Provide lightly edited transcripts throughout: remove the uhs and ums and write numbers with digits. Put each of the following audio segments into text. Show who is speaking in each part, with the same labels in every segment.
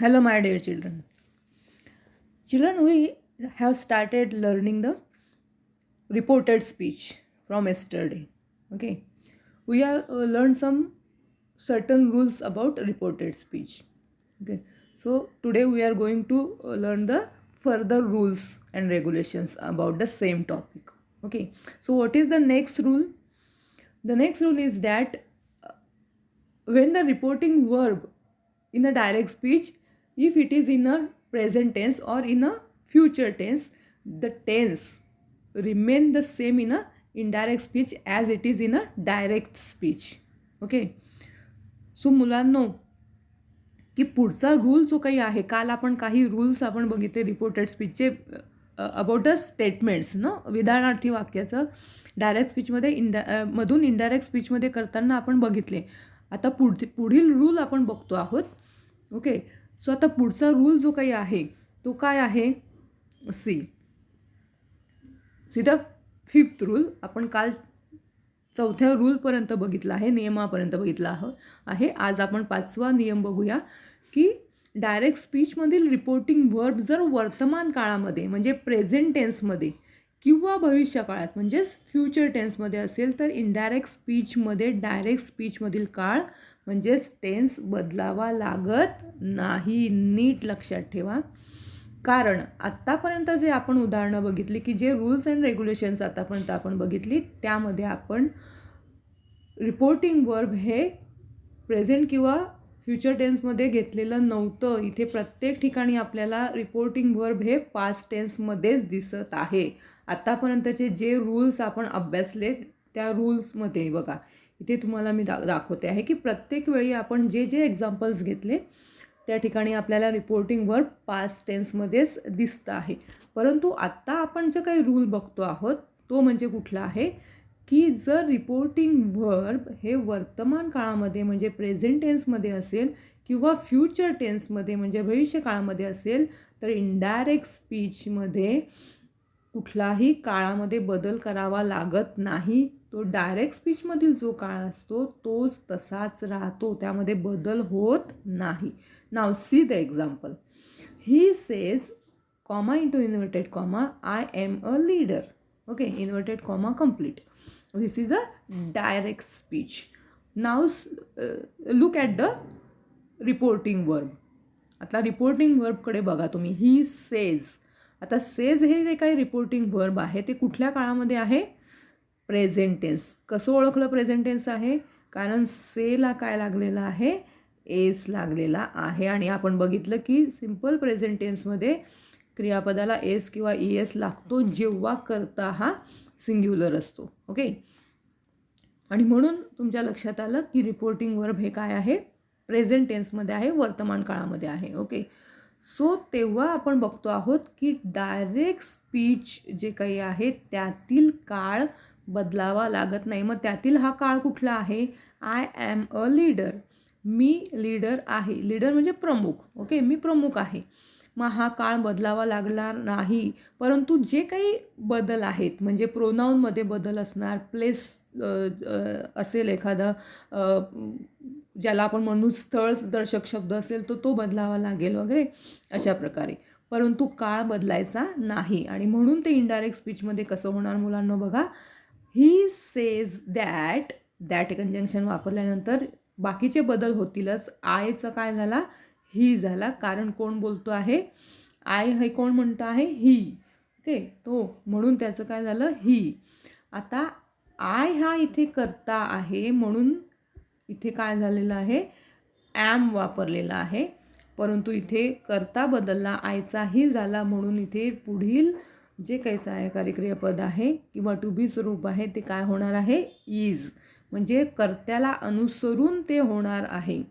Speaker 1: Hello, my dear children. Children, we have started learning the reported speech from yesterday. Okay, we have learned some certain rules about reported speech. Okay, so today we are going to learn the further rules and regulations about the same topic. Okay, so what is the next rule? The next rule is that when the reporting verb in a direct speech, if it is in a present tense or in a future tense, the tense remain the same in a indirect speech as it is in a direct speech. Okay, so मुलांनो, की पुढचा rule जो काही आहे, काल आपण काही rules आपण बघितले रिपोर्टेड स्पीचचे अबाउट द स्टेटमेंट्स ना, विधानार्थी वाक्याचं डायरेक्ट स्पीचमध्ये मधून इनडायरेक्ट स्पीचमध्ये करताना आपण बघितले. आता पुढील रूल आपण बघतो आहोत. ओके, सो आता पुढचा रूल जो काही आहे तो काय आहे? See the fifth rule. आपण काल चौथ्या रूलपर्यंत बघितला आहे, नियमापर्यंत बघितला आहे. आज आपण पाचवा नियम बघूया की डायरेक्ट स्पीचमधील रिपोर्टिंग वर्ब जर वर्तमान काळामध्ये म्हणजे प्रेझेंट टेन्समध्ये किंवा भविष्यकाळात म्हणजेच फ्युचर टेन्समध्ये असेल तर इनडायरेक्ट स्पीचमध्ये डायरेक्ट स्पीचमधील काळ म्हणजेच टेन्स बदलावा लागत नाही. नीट लक्षात ठेवा, कारण आत्तापर्यंत जे आपण उदाहरणं बघितली की जे रूल्स अँड रेग्युलेशन्स आतापर्यंत आपण बघितली त्यामध्ये आपण रिपोर्टिंग वर्ब हे प्रेझेंट किंवा फ्युचर टेन्समध्ये घेतलेलं नव्हतं. इथे प्रत्येक ठिकाणी आपल्याला रिपोर्टिंग वर्ब हे पास्ट टेन्समध्येच दिसत आहे. आत्तापर्यंतचे जे रूल्स आपण अभ्यासले त्या रूल्समध्ये बघा, इथे तुम्हाला मी दाखवते आहे की प्रत्येक वेळी आपण जे जे एक्झाम्पल्स घेतले त्या ठिकाणी आपल्याला रिपोर्टिंग वर्ब पास्ट टेन्समध्येच दिसतं आहे. परंतु आत्ता आपण जे काही रूल बघतो आहोत तो म्हणजे कुठला आहे की जर रिपोर्टिंग वर्ब हे वर्तमान काळामध्ये म्हणजे प्रेझेंट टेन्समध्ये असेल किंवा फ्युचर टेन्समध्ये म्हणजे भविष्यकाळामध्ये असेल तर इनडायरेक्ट स्पीचमध्ये कुठलाही काळामध्ये बदल करावा लागत नाही. तो डायरेक्ट स्पीचमधील जो काळ असतो तोच तसाच राहतो, त्यामध्ये बदल होत नाही. Now see the example. He says comma into inverted comma I am a leader. Okay, inverted comma complete. This is a direct speech. Now look at the reporting verb. आता रिपोर्टिंग वर्बकडे बघा तुम्ही. He says. आता says हे जे काही reporting verb आहे ते कुठल्या काळामध्ये आहे? Present tense. कसं ओळखलं प्रेझेंट टेन्स आहे? कारण सेला काय लागलेलं आहे? एस लागलेला आहे. आणि आपण बघितलं की सिम्पल प्रेझेंट टेन्समध्ये क्रियापदाला एस किंवा ई एस लागतो जेव्हा करता हा सिंग्युलर असतो. ओके, आणि म्हणून तुमच्या लक्षात आलं की रिपोर्टिंग वर्ब हे काय आहे? प्रेझेंट टेन्समध्ये आहे, वर्तमान काळामध्ये आहे. ओके, सो तेव्हा आपण बघतो आहोत की डायरेक्ट स्पीच जे काही आहे त्यातील काळ बदलावा लागत नाही. मग त्यातील हा काळ कुठला आहे? I am a leader. Me leader आहे. लीडर म्हणजे प्रमुख. ओके, मी प्रमुख आहे. मग हा काळ बदलावा लागणार नाही. परंतु जे काही बदल आहेत म्हणजे प्रोनाऊनमध्ये बदल असणार, प्लेस असेल एखादा ज्याला आपण म्हणू स्थळदर्शक शब्द असेल तर तो बदलावा लागेल वगैरे अशा प्रकारे. परंतु काळ बदलायचा नाही. आणि म्हणून ते इनडायरेक्ट स्पीचमध्ये कसं होणार मुलांना बघा. He says that. That conjunction वापरल्यानंतर बाकीचे बदल होतीलच. आयचं काय झाला? ही झाला. कारण कोण बोलतो आहे? आय हे कोण म्हणतं आहे? ही. ओके, तो. म्हणून त्याचं काय झालं? ही. आता आय हा इथे करता आहे म्हणून इथे काय झालेलं आहे? ॲम वापरलेला आहे. परंतु इथे करता बदलला, आयचाही झाला म्हणून इथे पुढील जे काही सहाय्यकारी क्रियापद आहे किंवा टू बी स्वरूप आहे ते काय होणार आहे? इज. म्हणजे कर्त्याला अनुसरून ते होणार आहे.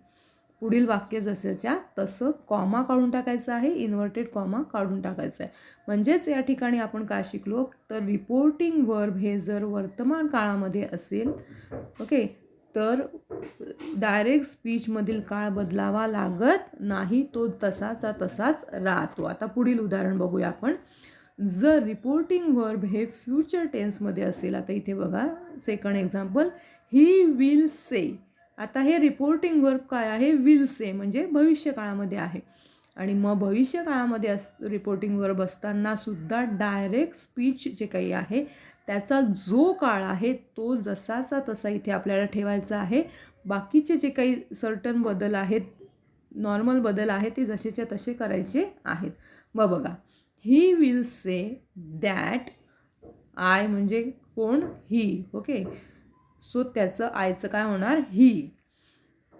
Speaker 1: पुढील वाक्य जसंच्या तसं कॉमा काढून टाकायचं आहे, इन्व्हर्टेड कॉमा काढून टाकायचं आहे. म्हणजेच या ठिकाणी आपण काय शिकलो तर रिपोर्टिंग वर्ब हे जर वर्तमान काळामध्ये असेल ओके तर डायरेक्ट स्पीचमधील काळ बदलावा लागत नाही, तो तसाचा तसाच राहतो. आता पुढील उदाहरण बघूया आपण. जर रिपोर्टिंग वर्ब हे फ्युचर टेन्समध्ये असेल, आता इथे बघा second example. He will say. आता हे रिपोर्टिंग वर्ब काय आहे? विल से म्हणजे भविष्यकाळामध्ये आहे. आणि मग भविष्य काळामध्ये रिपोर्टिंग वर्ब असताना सुद्धा डायरेक्ट स्पीच जे काही आहे त्याचा जो काळ आहे तो जसाचा तसा इथे आपल्याला ठेवायचा आहे. बाकीचे जे काही सर्टन बदल आहेत, नॉर्मल बदल आहेत, ते जसेच्या तसे करायचे आहेत. मग बघा, he will say that, I म्हणजे कोण? ही. ओके, सो त्याचं आयचं काय होणार? ही.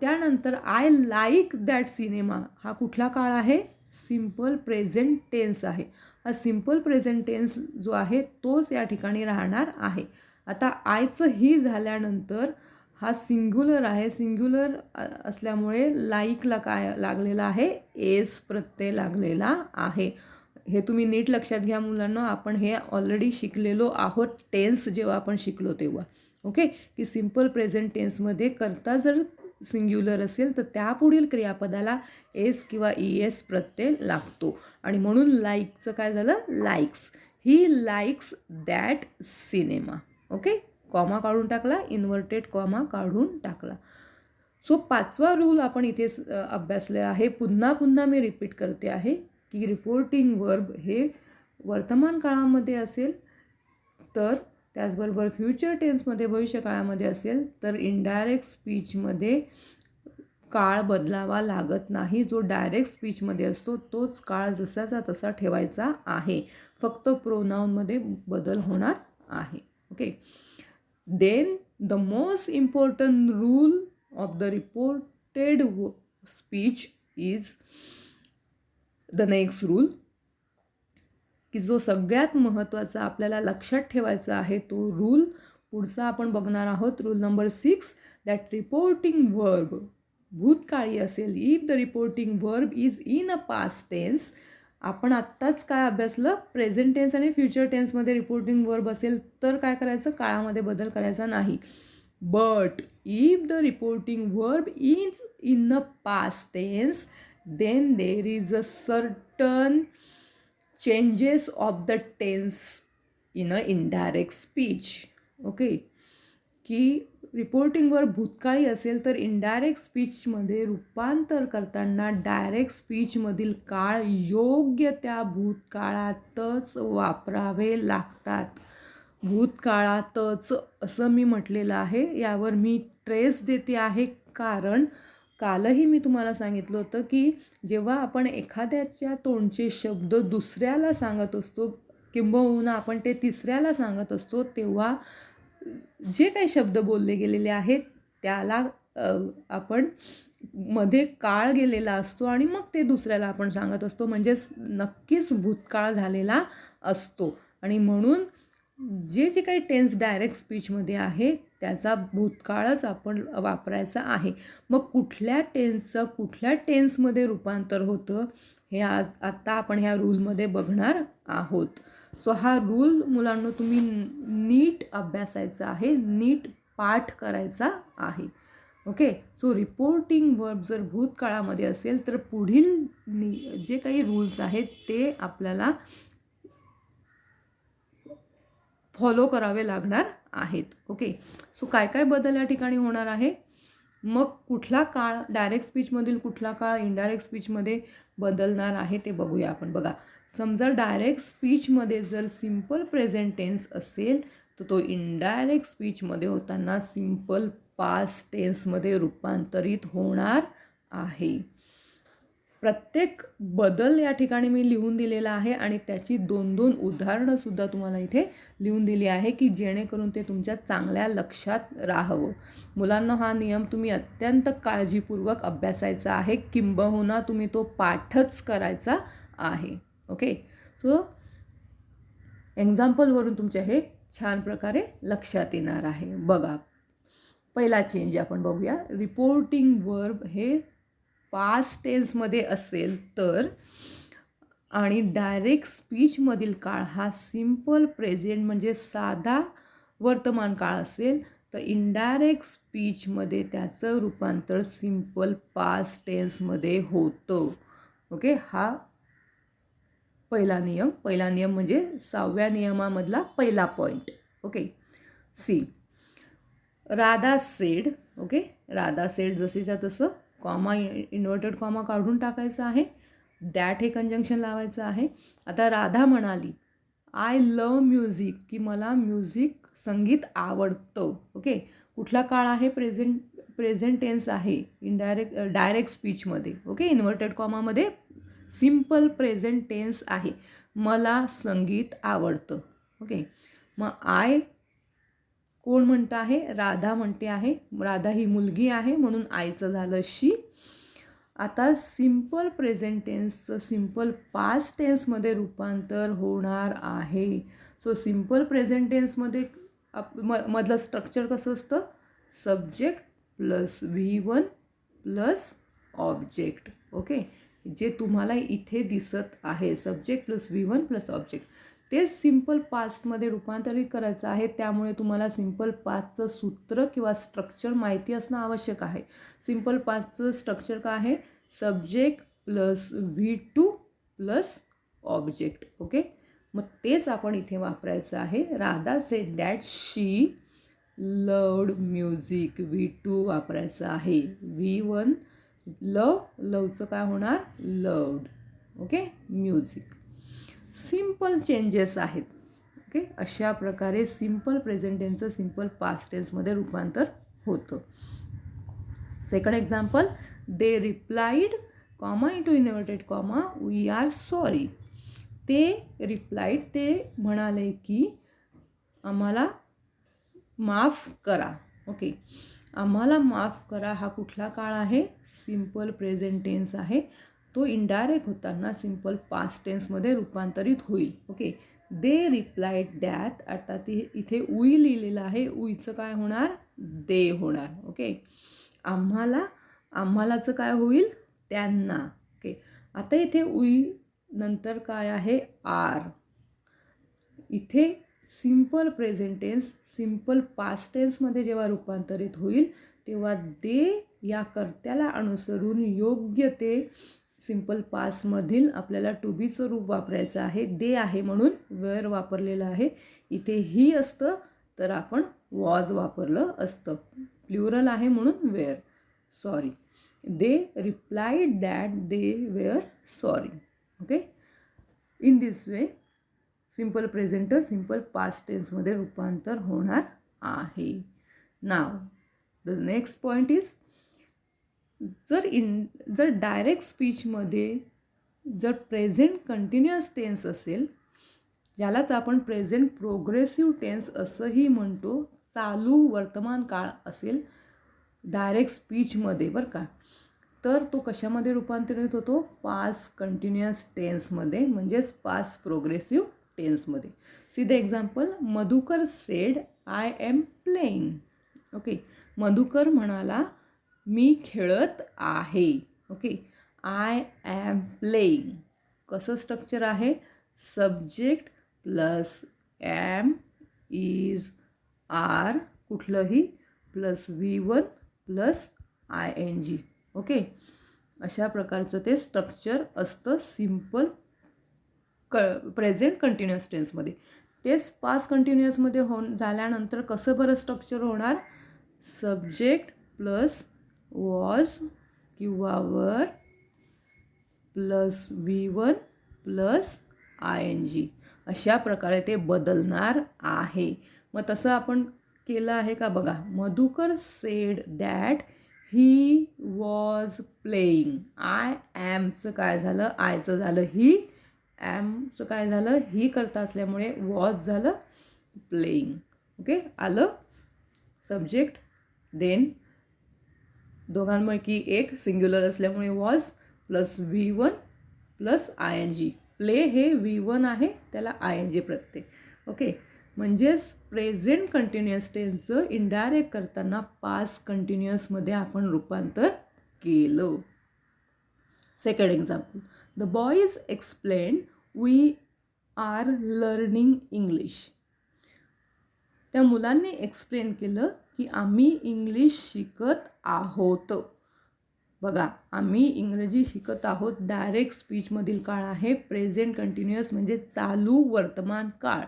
Speaker 1: त्यानंतर आय लाईक दॅट सिनेमा, हा कुठला काळ आहे? सिम्पल प्रेझेंट टेन्स आहे. हा सिम्पल प्रेझेंट टेन्स जो आहे तोच या ठिकाणी राहणार आहे. आता आयचं ही झाल्यानंतर हा सिंग्युलर आहे. सिंग्युलर असल्यामुळे लाईकला काय लागलेला आहे? एस प्रत्यय लागलेला आहे. हे तुम्ही नीट लक्षात घ्या मुलांना. आपण हे ऑलरेडी शिकलेलो आहोत टेन्स जेव्हा आपण शिकलो तेव्हा. ओके, की सिम्पल प्रेझेंट टेन्समध्ये करता जर सिंग्युलर असेल तर त्यापुढील क्रियापदाला एस किंवा ई एस प्रत्यय लागतो. आणि म्हणून लाईकचं काय झालं? Likes. He likes that cinema. Okay, comma काढून टाकला, इन्व्हर्टेड कॉमा काढून टाकला. सो 5वा रूल आपण इथे अभ्यासले आहे. पुन्हा पुन्हा मी रिपीट करते आहे की रिपोर्टिंग वर्ब हे वर्तमान काळामध्ये असेल तर, त्याचबरोबर फ्युचर टेन्समध्ये भविष्य काळामध्ये असेल तर इनडायरेक्ट स्पीचमध्ये काळ बदलावा लागत नाही. जो डायरेक्ट स्पीचमध्ये असतो तोच काळ जसाचा तसा ठेवायचा आहे. फक्त प्रोनाऊनमध्ये बदल होणार आहे. Okay, then the most important rule of the reported speech is the next rule, की जो सगळ्यात महत्त्वाचा आपल्याला लक्षात ठेवायचा आहे तो रूल पुढचा आपण बघणार आहोत. Rule number 6, that reporting verb भूतकाळी असेल, if the reporting verb is in a past tense. आपण आत्ताच काय अभ्यासलं? प्रेझेंट टेन्स आणि फ्युचर टेन्समध्ये रिपोर्टिंग वर्ब असेल तर काय करायचं? काळामध्ये बदल करायचा नाही. But if the reporting verb is in a past tense then there is a certain changes of the tense in a indirect speech. Okay, की रिपोर्टिंगवर भूतकाळी असेल तर इनडायरेक्ट स्पीचमध्ये रूपांतर करताना डायरेक्ट स्पीचमधील काळ योग्य त्या भूतकाळातच वापरावे लागतात. भूतकाळातच असं मी म्हटलेलं आहे. यावर मी ट्रेस देते आहे कारण कालही मी तुम्हाला सांगितलं होतं की जेव्हा आपण एखाद्याच्या तोंडचे शब्द दुसऱ्याला सांगत असतो किंबहुना आपण ते तिसऱ्याला सांगत असतो तेव्हा जे काही शब्द बोलले गेलेले आहेत त्याला आपण मध्ये काळ गेलेला असतो आणि मग ते दुसऱ्याला आपण सांगत असतो, म्हणजेच नक्कीच भूतकाळ झालेला असतो. आणि म्हणून जे जे काही टेन्स डायरेक्ट स्पीचमध्ये आहे त्याचा भूतकाळच आपण वापरायचा आहे. मग कुठल्या टेन्सचं कुठल्या टेन्समध्ये रूपांतर होतं हे आत्ता आपण ह्या रूलमध्ये बघणार आहोत. सो हा रूल मुलांना तुम्ही नीट अभ्यासायचा आहे, नीट पाठ करायचा आहे. ओके, सो रिपोर्टिंग वर्ब जर भूतकाळामध्ये असेल तर पुढील जे काही रूल्स आहेत ते आपल्याला फॉलो करावे लागणार आहेत. ओके, सो काय काय बदल या ठिकाणी होणार आहे? मग कुठला काळ डायरेक्ट स्पीचमधील कुठला काळ इनडायरेक्ट स्पीचमध्ये बदलणार आहे ते बघूया आपण. बघा, समजा डायरेक्ट स्पीचमध्ये जर सिम्पल प्रेझेंट टेन्स असेल तर तो इनडायरेक्ट स्पीचमध्ये होताना सिम्पल पास्ट टेन्समध्ये रूपांतरित होणार आहे. प्रत्येक बदल या ठिकाणी मी लिहून दिलेला आहे आणि त्याची 2-2 उदाहरणंसुद्धा तुम्हाला इथे लिहून दिली आहे की जेणेकरून ते तुमच्या चांगल्या लक्षात राहावं. मुलांना हा नियम तुम्ही अत्यंत काळजीपूर्वक अभ्यासायचा आहे किंबहुना तुम्ही तो पाठच करायचा आहे. ओके, सो एक्झाम्पलवरून तुमच्या हे छान प्रकारे लक्षात येणार आहे. बघा, पहिला चेंज आपण बघूया. रिपोर्टिंग वर्ब हे पास्ट टेन्समध्ये असेल तर आणि डायरेक्ट स्पीचमधील काळ हा सिम्पल प्रेझेंट म्हणजे साधा वर्तमान काळ असेल तर इनडायरेक्ट स्पीचमध्ये त्याचं रूपांतर सिम्पल पास्ट टेन्समध्ये होतं. ओके, हा पहिला नियम म्हणजे 6व्या नियमामधला पहिला point. Okay, see, Radha said. Okay, Radha said जसेच्या तसं कॉमा इन्व्हर्टेड कॉमा काढून टाकायचा आहे. दॅट हे कंजंक्शन लावायचं आहे. आता राधा म्हणाली आय लव म्युझिक, की मला म्युझिक संगीत आवडतं. ओके, कुठला काळ आहे? प्रेझेंट टेन्स आहे डायरेक्ट स्पीचमध्ये. ओके, इन्व्हर्टेड कॉमामध्ये सिम्पल प्रेझेंट टेन्स आहे. मला संगीत आवडतं. ओके, मग आय कोण म्हणतं आहे? राधा म्हणते आहे. राधा ही मुलगी आहे म्हणून आईचं झालं शी. आता सिम्पल प्रेझेंट टेन्सचं सिम्पल पास्ट टेन्समध्ये रूपांतर होणार आहे. सो सिम्पल प्रेझेंट टेन्समध्ये मधलं स्ट्रक्चर कसं असतं? Subject plus V1 plus object. Okay, जे तुम्हाला इथे दिसत आहे subject plus V1 plus object, तेच सिम्पल पास्टमध्ये रूपांतरित करायचं आहे. त्यामुळे तुम्हाला सिम्पल पास्टचं सूत्र किंवा स्ट्रक्चर माहिती असणं आवश्यक आहे. सिम्पल पास्टचं स्ट्रक्चर काय आहे? Subject plus V2 plus object. Okay, मग तेच आपण इथे वापरायचं आहे. Radha said that she loved music. V2 वापरायचं आहे. V1 लवचं काय होणार? Loved. Okay, music. Simple changes आहेत. ओके, अशा प्रकारे सिम्पल प्रेझेंट टेन्सचं सिम्पल पास्ट टेन्समध्ये रूपांतर होतं. Second example, they replied comma into inverted comma we are sorry. ते रिप्लाइड, ते म्हणाले की आम्हाला माफ करा. ओके, आम्हाला माफ करा हा कुठला काळ आहे? सिम्पल प्रेझेंट टेन्स आहे. तो इनडायरेक्ट होताना सिम्पल पास्ट टेन्समध्ये रूपांतरित होईल. Okay, they replied that. आता इथे उई लिहिलेलं आहे. उईचं काय होणार? दे होणार. ओके, आम्हालाचं काय होईल? त्यांना. ओके, आता इथे उई नंतर काय आहे? आर. इथे simple present tense simple past टेन्समध्ये जेव्हा रूपांतरित होईल तेव्हा दे या कर्त्याला अनुसरून योग्य ते सिम्पल पास्टमधील आपल्याला टू बीचं रूप वापरायचं आहे. दे आहे म्हणून वेअर वापरलेलं आहे. इथे ही असतं तर आपण वॉज वापरलं असतं. प्ल्युरल आहे म्हणून were. Sorry. They replied that they were sorry. Okay, in this way simple present simple past टेन्समध्ये रूपांतर होणार आहे. Now the next point is, जर डायरेक्ट स्पीचमध्ये जर प्रेझेंट कंटिन्युअस टेन्स असेल, ज्यालाच आपण प्रेझेंट प्रोग्रेसिव्ह टेन्स असंही म्हणतो, चालू वर्तमान काळ असेल डायरेक्ट स्पीचमध्ये बरं का, तर तो कशामध्ये रूपांतरित होतो? पास्ट कंटिन्युअस टेन्समध्ये, म्हणजेच पास्ट प्रोग्रेसिव्ह टेन्समध्ये. See the example, Madhukar said I am playing. Okay, Madhukar म्हणाला मी खेळत आहे. Okay, I am playing. कसं स्ट्रक्चर आहे? Subject plus am is are कुठलंही plus V1 plus ING. Okay, अशा प्रकारचं ते स्ट्रक्चर असतं सिम्पल प्रेझेंट कंटिन्युअस टेन्समध्ये. तेच पास्ट कंटिन्युअसमध्ये झाल्यानंतर कसं बरं स्ट्रक्चर होणार? सब्जेक्ट प्लस वॉज किंवा वर प्लस V1 प्लस ING. अशा प्रकारे ते बदलणार आहे. मग तसं आपण केलं आहे का बघा. Madhukar said that he was playing. I ॲमचं काय झालं? आयचं झालं ही. ॲमचं काय झालं? ही करता असल्यामुळे वॉज झालं प्लेइंग. ओके, आलं सब्जेक्ट देन दोघांपैकी एक सिंग्युलर असल्यामुळे was plus V1 plus ING. Play हे V1 आहे, त्याला ING प्रत्यय. ओके, म्हणजेच प्रेझेंट कंटिन्युअस टेन्सचं इनडायरेक्ट करताना पास्ट कंटिन्युअसमध्ये आपण रूपांतर केलं. Second example, the boys explain we are learning English. त्या मुलांनी एक्सप्लेन केलं की आम्ही इंग्लिश शिकत आहोत. बघा, आम्ही इंग्रजी शिकत आहोत. डायरेक्ट स्पीचमधील काळ आहे प्रेझेंट कंटिन्युअस म्हणजे चालू वर्तमान काळ.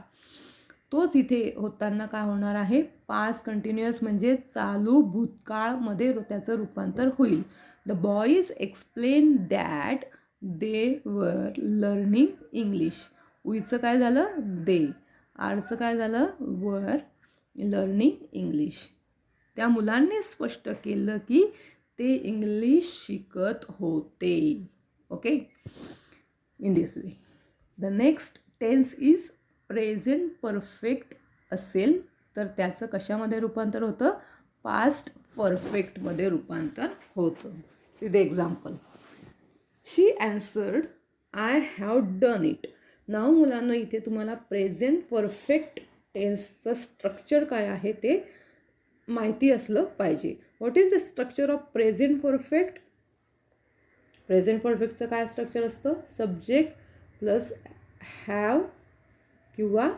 Speaker 1: तोच इथे होताना काय होणार आहे? पास्ट कंटिन्युअस म्हणजे चालू भूतकाळमध्ये त्याचं रूपांतर होईल. The boys explain that they were learning English. वीचं काय झालं? दे. आरचं काय झालं? Were learning English. त्या मुलांनी स्पष्ट केलं की ते इंग्लिश शिकत होते. Okay, in this way. The next tense is present perfect असेल तर त्याचं कशामध्ये रूपांतर होतं? पास्ट परफेक्टमध्ये रूपांतर होतं. See the example. She answered I have done it. Now मुलांना इथे तुम्हाला प्रेझेंट परफेक्ट टेन्सचं स्ट्रक्चर काय आहे ते माहिती असलं पाहिजे. What is the structure of present perfect? Present परफेक्टचं काय स्ट्रक्चर असतं? सब्जेक्ट प्लस हॅव किंवा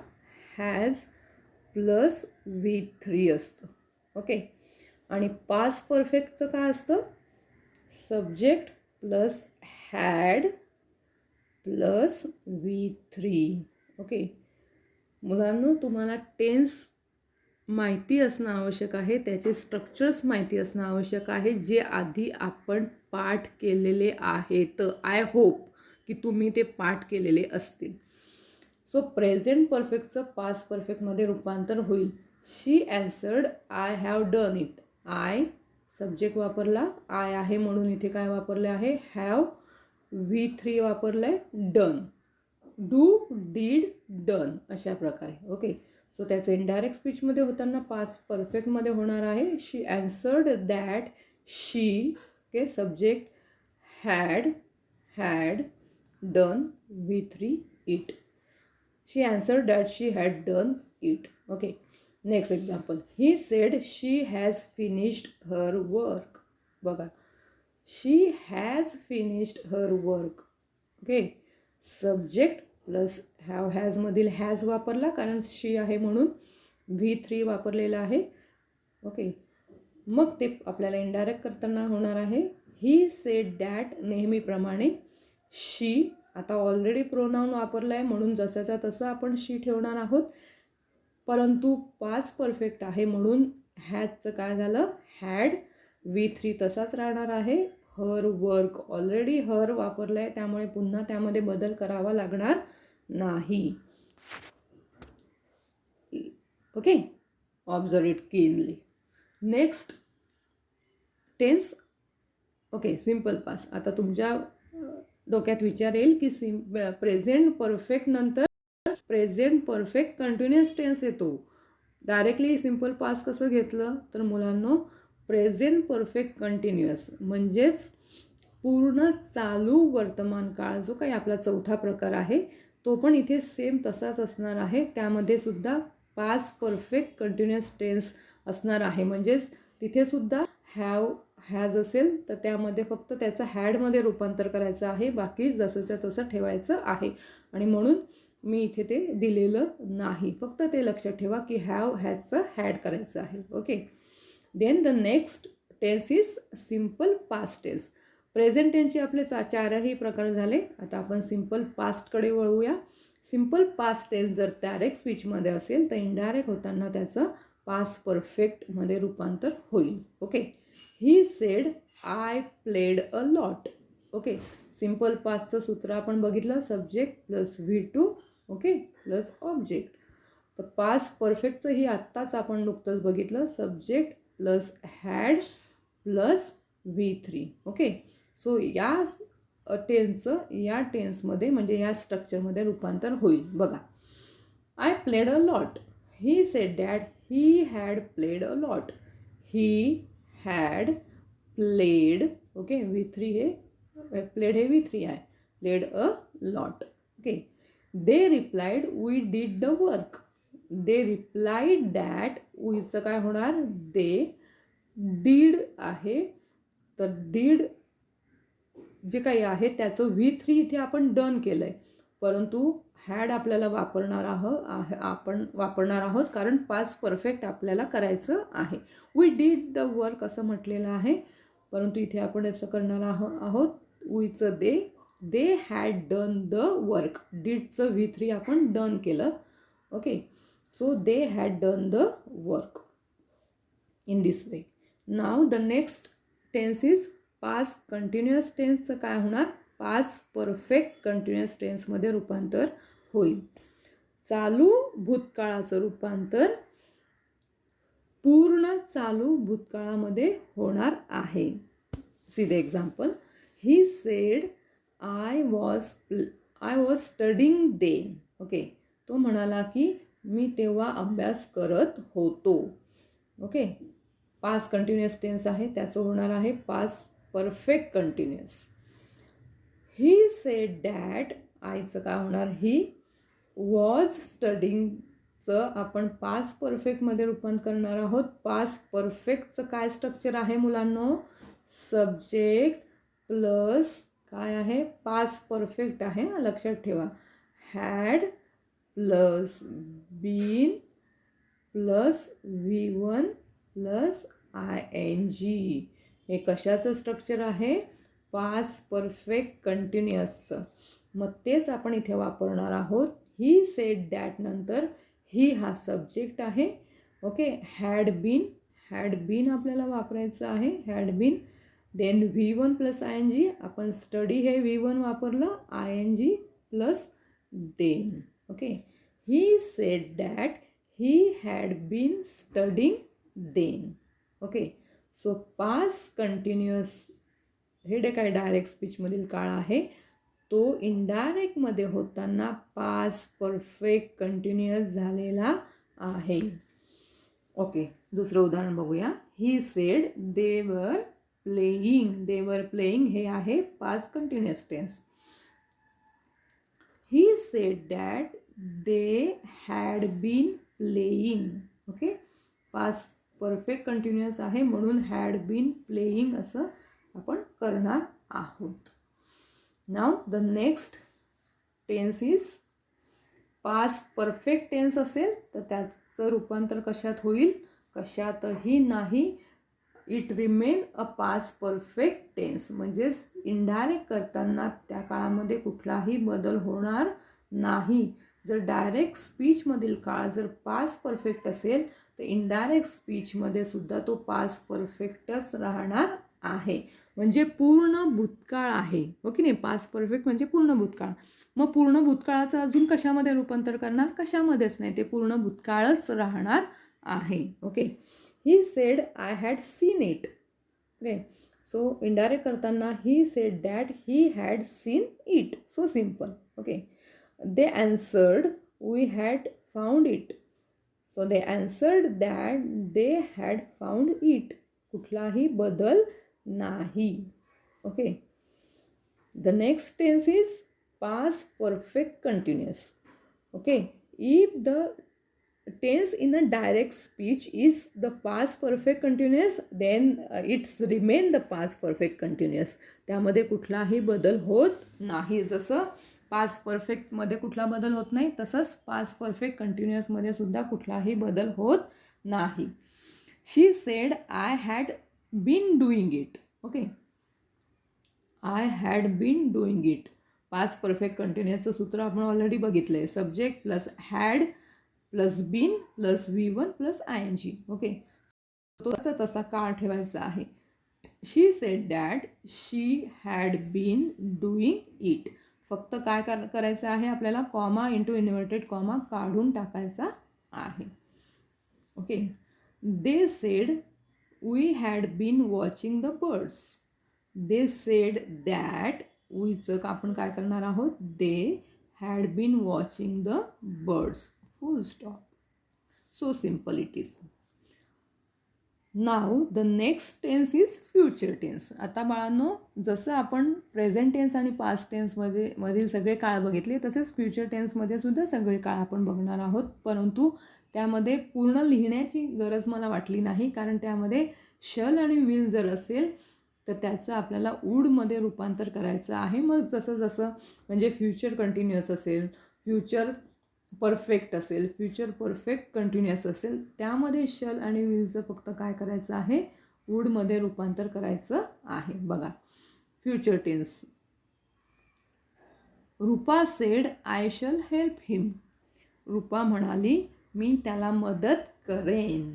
Speaker 1: हॅज प्लस V3 असतं. ओके, आणि पास्ट परफेक्टचं काय असतं? Subject plus had plus V3. Okay मुलांनो, तुम्हाला टेन्स माहिती असणं आवश्यक आहे, त्याचे स्ट्रक्चर्स माहिती असणं आवश्यक आहे, जे आधी आपण पाठ केलेले आहेत. आय होप की तुम्ही ते पाठ केलेले असतील. सो प्रेझेंट परफेक्टचं पास्ट परफेक्टमध्ये रूपांतर होईल. She answered I have done it. I subject वापरला, आय आहे म्हणून इथे काय वापरले आहे? हॅव. V3 वापरलं आहे, डन. डू, डीड, डन अशा प्रकारे. ओके, सो त्याचं इनडायरेक्ट स्पीचमध्ये होताना पास्ट परफेक्टमध्ये होणार आहे. She answered that she, okay, subject had done V3 it. She answered that she had done it. Okay, next example. He said she has finished her work. बघा, she has finished her work. Okay, subject plus have हॅजमधील has वापरला कारण शी आहे म्हणून V3 वापरलेला आहे. Okay, मग ते आपल्याला इनडायरेक्ट करताना होणार आहे. ही सेड दॅट नेहमीप्रमाणे शी, आता ऑलरेडी प्रोनाऊन वापरला आहे म्हणून जसाचा तसं आपण शी ठेवणार आहोत, परंतु पास्ट परफेक्ट आहे म्हणून हॅजचं काय झालं? हॅड. V3 तसाच राहणार आहे. हर वर्क, ऑलरेडी हर वापरलं आहे त्यामुळे पुन्हा त्यामध्ये बदल करावा लागणार नाही. Okay, observe it keenly. Next tense. Okay, simple past. आता तुमच्या डोक्यात विचार येईल की प्रेझेंट परफेक्ट नंतर प्रेझेंट परफेक्ट कंटिन्युअस टेन्स येतो. डायरेक्टली सिम्पल पास्ट कसं घेतलं तर मुलांनो, प्रेझेंट परफेक्ट कंटिन्युअस म्हणजेच पूर्ण चालू वर्तमान काळ जो काही आपला चौथा प्रकार आहे तो पण इथे सेम तसाच असणार आहे. त्यामध्ये सुद्धा पास्ट परफेक्ट कंटिन्युअस टेन्स असणार आहे. म्हणजेच तिथे सुद्धा हॅव हॅज असेल तर त्यामध्ये फक्त त्याचं हॅडमध्ये रूपांतर करायचं आहे, बाकी जसंच्या तसं ठेवायचं आहे. आणि म्हणून मी इथे ते दिलेलं नाही. फक्त ते लक्षात ठेवा की हॅव हॅजचं हॅड करायचं आहे. Okay, then the next tense is simple past tense. Present टेन्सचे आपले चारही प्रकार झाले. आता आपण सिम्पल पास्टकडे वळूया. सिम्पल पास्ट टेन्स जर डायरेक्ट स्पीचमध्ये असेल तर इनडायरेक्ट होताना त्याचं पास्ट परफेक्टमध्ये रूपांतर होईल. Okay, he said I played a lot. Okay, simple पास्टचं सूत्र आपण बघितलं, subject plus V2 okay plus object. तर पास्ट परफेक्टचंही आत्ताच आपण नुकतंच बघितलं, subject plus had plus V3. Okay, so या या टेन्समध्ये म्हणजे या स्ट्रक्चरमध्ये रूपांतर होईल. बघा, I played a lot. He said that he had played a lot. He had played, okay, V3 हे प्लेड हे V3 आहे, played a lot. Okay, they replied we did the work. They replied that, वीचं काय होणार? दे. Did आहे तर did जे काही आहे त्याचं V3 इथे आपण डन केलं आहे, परंतु हॅड आपल्याला आपण वापरणार आहोत कारण पास्ट परफेक्ट आपल्याला करायचं आहे. वी डीड द वर्क असं म्हटलेलं आहे, परंतु इथे आपण असं करणार आहोत वीचं they had done the work. डीडचं V3 आपण डन केलं. Okay, so they had done the work in this way. Now the next tense is past continuous टेन्सचं काय होणार? पास्ट परफेक्ट कंटिन्युअस टेन्समध्ये रूपांतर होईल. चालू भूतकाळाचं रूपांतर पूर्ण चालू भूतकाळामध्ये होणार आहे. See the example. He said I was studying then. Okay, तो म्हणाला की मी तेव्हा अभ्यास करत होतो. ओके, पास्ट कंटिन्युअस टेन्स आहे, त्याचं होणार आहे past perfect continuous. He said that, आयचं काय होणार, ही वॉज स्टडिंगचं आपण पास्ट परफेक्टमध्ये रूपांतर करणार आहोत. पास्ट परफेक्टचं काय स्ट्रक्चर आहे मुलांनो, सब्जेक्ट प्लस काय आहे, पास्ट परफेक्ट आहे, लक्षात ठेवा. Had plus been plus V1 plus ING. हे कशाचं स्ट्रक्चर आहे, पास्ट परफेक्ट कंटिन्युअसचं. मग तेच आपण इथे वापरणार आहोत. ही सेड दॅट नंतर ही हा सब्जेक्ट आहे. ओके, हॅड बीन आपल्याला वापरायचं आहे, had been. Then V1 plus ING, आपण स्टडी हे V1 वापरलं, ING plus then. Okay, he said that he had been studying then. Okay, so past continuous हे काय डायरेक्ट स्पीचमधील काळ आहे, तो इनडायरेक्टमध्ये होताना पास्ट परफेक्ट कंटिन्युअस झालेला आहे. ओके, दुसरं उदाहरण बघूया. ही सेड दे वर प्लेइंग हे आहे past continuous tense. He said that they had been playing. Okay, past perfect continuous आहे म्हणून हॅड बीन प्लेइंग असं आपण करणार आहोत. Now the next tense is past perfect tense असेल तर त्याचं रूपांतर कशात होईल, कशातही नाही. It remain a past perfect tense, म्हणजेच इनडायरेक्ट करताना त्या काळामध्ये कुठलाही बदल होणार नाही. जर डायरेक्ट स्पीचमधील काळ जर पास्ट परफेक्ट असेल तर इनडायरेक्ट स्पीचमध्ये सुद्धा तो पास्ट परफेक्टच राहणार आहे. म्हणजे पूर्ण भूतकाळ आहे, हो की नाही. पास्ट परफेक्ट म्हणजे पूर्ण भूतकाळ. मग पूर्ण भूतकाळाचं अजून कशामध्ये रूपांतर करणार, कशामध्येच नाही, ते पूर्ण भूतकाळच राहणार आहे. Okay, he said I had seen it. Okay, so indirect करताना he said that he had seen it. So simple. Okay, they answered we had found it. So they answered that they had found it. कुठलाही बदल नाही. Okay, the next tense is past perfect continuous. Okay, if the tense in a direct speech is the past perfect continuous, then it's remain the past perfect continuous. त्यामध्ये कुठलाही बदल होत नाही. जसं past परफेक्टमध्ये कुठला बदल होत नाही तसंच पास्ट परफेक्ट कंटिन्युअसमध्ये सुद्धा कुठलाही बदल होत नाही. She said I had been doing it. Okay, I had been doing it. Past perfect कंटिन्युअसचं सूत्र आपण ऑलरेडी बघितलं आहे. Subject plus had plus been plus V1 plus ING. Okay, तो तसा काळ ठेवायचा आहे. She said that she had been doing it. फक्त काय करायचं आहे आपल्याला, कॉमा इंटू इन्व्हर्टेड कॉमा काढून टाकायचा आहे. Okay, they said we had been watching the birds. They said that वीचं आपण काय करणार आहोत, they had been watching the birds. Full stop. So simple it is. Now the next tense is future tense. आता बाळांनो, जसं आपण present tense आणि पास्ट टेन्समधील सगळे काळ बघितले तसेच फ्युचर टेन्समध्ये सुद्धा सगळे काळ आपण बघणार आहोत. परंतु त्यामध्ये पूर्ण लिहिण्याची गरज मला वाटली नाही, कारण त्यामध्ये शल आणि विल जर असेल तर त्याचं आपल्याला वूडमध्ये रूपांतर करायचं आहे. मग जसं जसं म्हणजे फ्युचर कंटिन्युअस असेल, फ्युचर परफेक्ट असेल, फ्युचर परफेक्ट कंटिन्युअस असेल, त्यामध्ये शल आणि विलचं फक्त काय करायचं आहे, वूडमध्ये रूपांतर करायचं आहे. बघा, future tense. Rupa said I shall help him. Rupa म्हणाली मी त्याला मदत करेन.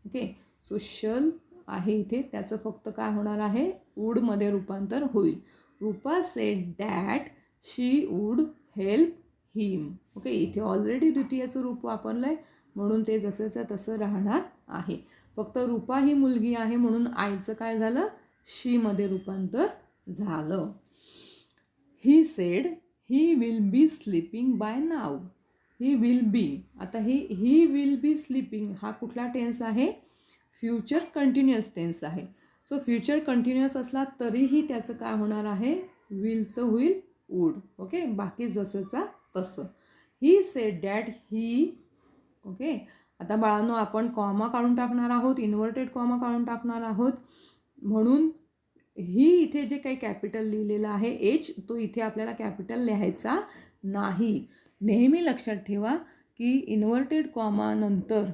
Speaker 1: ओके, सो शल आहे इथे, त्याचं फक्त काय होणार आहे, वूडमध्ये रूपांतर होईल. Rupa said that she would help him. Okay, इथे ऑलरेडी द्वितीयाचं रूप वापरलं आहे म्हणून ते जसंच्या तसं राहणार आहे. फक्त रूपा ही मुलगी आहे म्हणून आईचं काय झालं, शीमध्ये रूपांतर झालं. He said he will be sleeping by now. He will be, आता ही विल बी स्लीपिंग हा कुठला टेन्स आहे, फ्युचर कंटिन्युअस टेन्स आहे. सो फ्युचर कंटिन्युअस असला तरीही त्याचं काय होणार आहे, विलचं होईल वूड. ओके, बाकी जसंचा तसं. ही सेड दॅट ही. ओके, आता बाळांनो आपण कॉमा काढून टाकणार आहोत, इन्व्हर्टेड कॉमा काढून टाकणार आहोत. म्हणून ही इथे जे काही कॅपिटल लिहिलेलं आहे एच, तो इथे आपल्याला कॅपिटल लिहायचा नाही. नेहमी लक्षात ठेवा की इन्व्हर्टेड कॉमा नंतर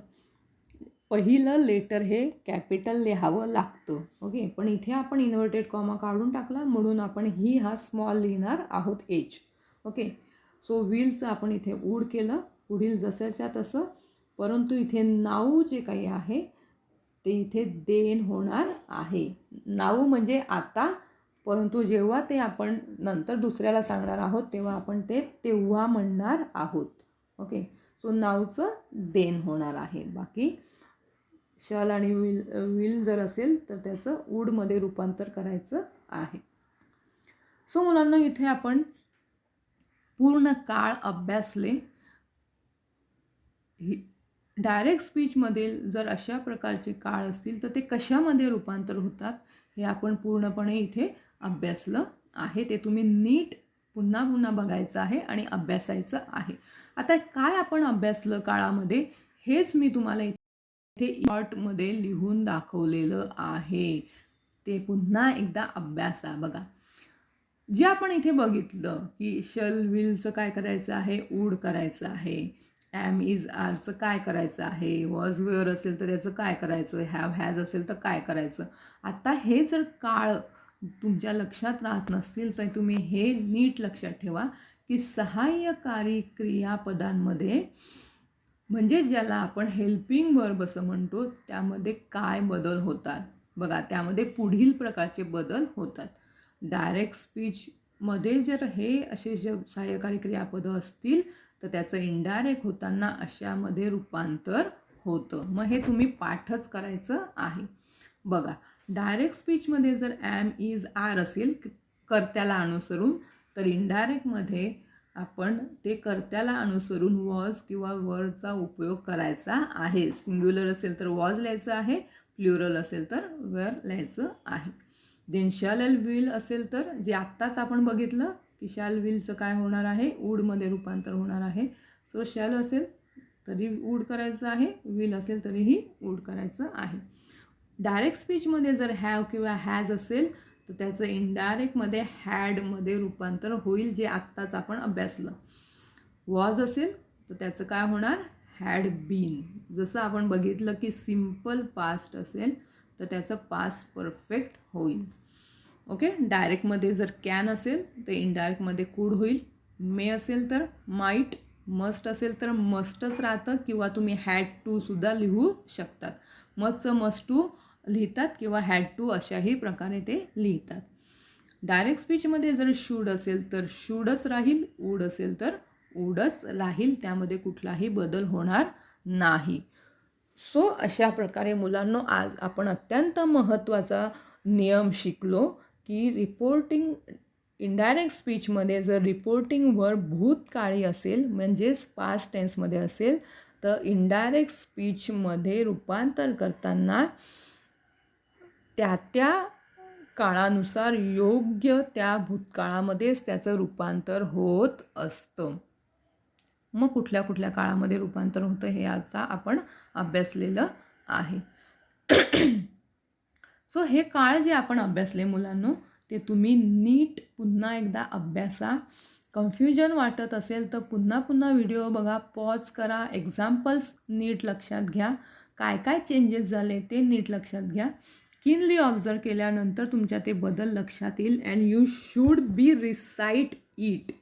Speaker 1: पहिलं लेटर हे कॅपिटल लिहावं लागतं. ओके, पण इथे आपण इन्व्हर्टेड कॉमा काढून टाकला म्हणून आपण ही हा स्मॉल लिहिणार आहोत एच. ओके, सो विलचं आपण इथे वूड केलं, पुढील जसंच्या तसं. परंतु इथे नाऊ जे काही आहे ते इथे देन होणार आहे. नाऊ म्हणजे आता, परंतु जेव्हा ते आपण नंतर दुसऱ्याला सांगणार आहोत तेव्हा आपण ते तेव्हा म्हणणार आहोत. ओके, सो नाऊचं देन होणार आहे. बाकी शल आणि विल जर असेल तर त्याचं वूडमध्ये रूपांतर करायचं आहे. सो मुलांना इथे आपण पूर्ण काळ अभ्यासले. डायरेक्ट स्पीचमधील जर अशा प्रकारचे काळ असतील तर ते कशामध्ये रूपांतर होतात हे आपण पूर्णपणे इथे अभ्यासलं आहे. ते तुम्ही नीट पुन्हा पुन्हा बघायचं आहे आणि अभ्यासायचं आहे. आता काय आपण अभ्यासलं काळामध्ये हेच मी तुम्हाला इथे चार्टमध्ये लिहून दाखवलेलं आहे. ते पुन्हा एकदा अभ्यासा. बघा, जे आपण इथे बघितलं की शल विलचं काय करायचं आहे, वूड करायचं आहे. ॲम इज आरचं काय करायचं आहे, वॉज वेअर असेल तर त्याचं काय करायचं, हॅव हॅज असेल तर काय करायचं. आता हे जर काळ तुमच्या लक्षात राहत नसतील तर तुम्ही हे नीट लक्षात ठेवा की सहाय्यकारी क्रियापदांमध्ये म्हणजे ज्याला आपण हेल्पिंग वर्ब असं म्हणतो त्यामध्ये काय बदल होतात. बघा, त्यामध्ये पुढील प्रकारचे बदल होतात. डायरेक्ट स्पीचमध्ये जर हे असे जे सहाय्यकारी क्रियापदं असतील तर त्याचं इनडायरेक्ट होताना अशामध्ये रूपांतर होतं. मग हे तुम्ही पाठच करायचं आहे. बघा, डायरेक्ट स्पीचमध्ये जर ॲम इज आर असेल कर्त्याला अनुसरून तर इनडायरेक्टमध्ये आपण ते कर्त्याला अनुसरून वॉज किंवा वरचा उपयोग करायचा आहे. सिंग्युलर असेल तर वॉज लिहायचं आहे, प्ल्युरल असेल तर वेअर लिहायचं आहे. देन शॅल विल असेल तर जे आत्ताच आपण बघितलं की शॅल विलचं काय होणार आहे, वूडमध्ये रूपांतर होणार आहे. सो शॅल असेल तरी वूड करायचं आहे, विल असेल तरीही वूड करायचं आहे. डायरेक्ट स्पीचमध्ये जर हॅव किंवा हॅज असेल तर त्याचं इनडायरेक्टमध्ये हॅडमध्ये रूपांतर होईल, जे आत्ताच आपण अभ्यासलं. वॉज असेल तर त्याचं काय होणार, हॅड बीन. जसं आपण बघितलं की सिम्पल पास्ट असेल तर त्याचं पास्ट परफेक्ट होईल. ओके, डायरेक्टमध्ये जर कॅन असेल तर इनडायरेक्टमध्ये कुड होईल. मे असेल तर माईट, मस्ट असेल तर मस्टच राहतं किंवा तुम्ही हॅड टू सुद्धा लिहू शकतात. मस्टचं मस्ट टू लिहितात किंवा हॅड टू अशाही प्रकारे ते लिहितात. डायरेक्ट स्पीचमध्ये जर शूड असेल तर शूडच राहील, वूड असेल तर वूडच राहील, त्यामध्ये कुठलाही बदल होणार नाही. सो अशा प्रकारे मुलांनो आज आपण अत्यंत महत्त्वाचा नियम शिकलो की रिपोर्टिंग इनडायरेक्ट स्पीचमध्ये जर रिपोर्टिंग वर्ब भूतकाळी असेल म्हणजेच पास्ट टेन्समध्ये असेल तर इनडायरेक्ट स्पीचमध्ये रूपांतर करताना त्या काळानुसार योग्य त्या भूतकाळामध्येच त्याचं रूपांतर होत असतं. मग कुठल्या कुठल्या काळामध्ये रूपांतर होतं हे आता आपण अभ्यासलेलं आहे. सो हे काळ जे आपण अभ्यासले मुलांनो ते तुम्ही नीट पुन्हा एकदा अभ्यासा. कन्फ्युजन वाटत असेल तर पुन्हा पुन्हा व्हिडिओ बघा, पॉज करा, एक्झाम्पल्स नीट लक्षात घ्या, काय काय चेंजेस झाले ते नीट लक्षात घ्या. कीनली ऑब्झर्व केल्यानंतर तुमच्या ते बदल लक्षात येईल and you should be recite it.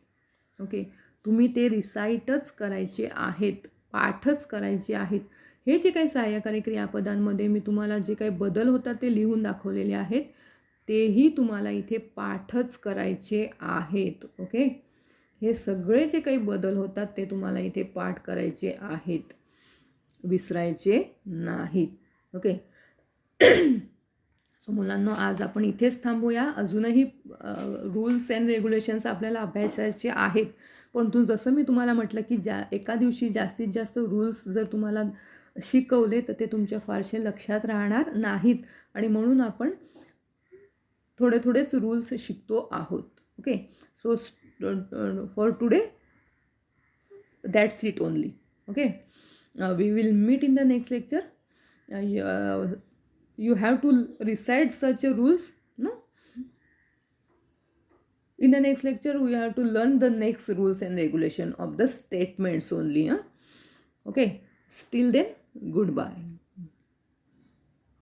Speaker 1: Okay, तुम्ही ते रिसाईटच करायचे आहेत, पाठच करायचे आहेत. हे जे काही सहाय्यकारी क्रियापदांमध्ये मी तुम्हाला जे काही बदल होतात ते लिहून दाखवलेले आहेत तेही तुम्हाला इथे पाठच करायचे आहेत. ओके, हे सगळे जे काही बदल होतात ते तुम्हाला इथे पाठ करायचे आहेत, विसरायचे नाहीत. ओके. सो मुलांनो, आज आपण इथेच थांबूया. अजूनही रूल्स अँड रेग्युलेशन्स आपल्याला अभ्यासायचे आहेत, परंतु जसं मी तुम्हाला म्हटलं की एका दिवशी जास्तीत जास्त रूल्स जर तुम्हाला शिकवले तर ते तुमच्या फारसे लक्षात राहणार नाहीत, आणि म्हणून आपण थोडेच रूल्स शिकतो आहोत. Okay, so for today that's it only. Okay, we will meet in the next lecture. You have to recite such a rules, no? In the next lecture we have to learn the next rules and regulation of the statements only. Okay, till then, goodbye.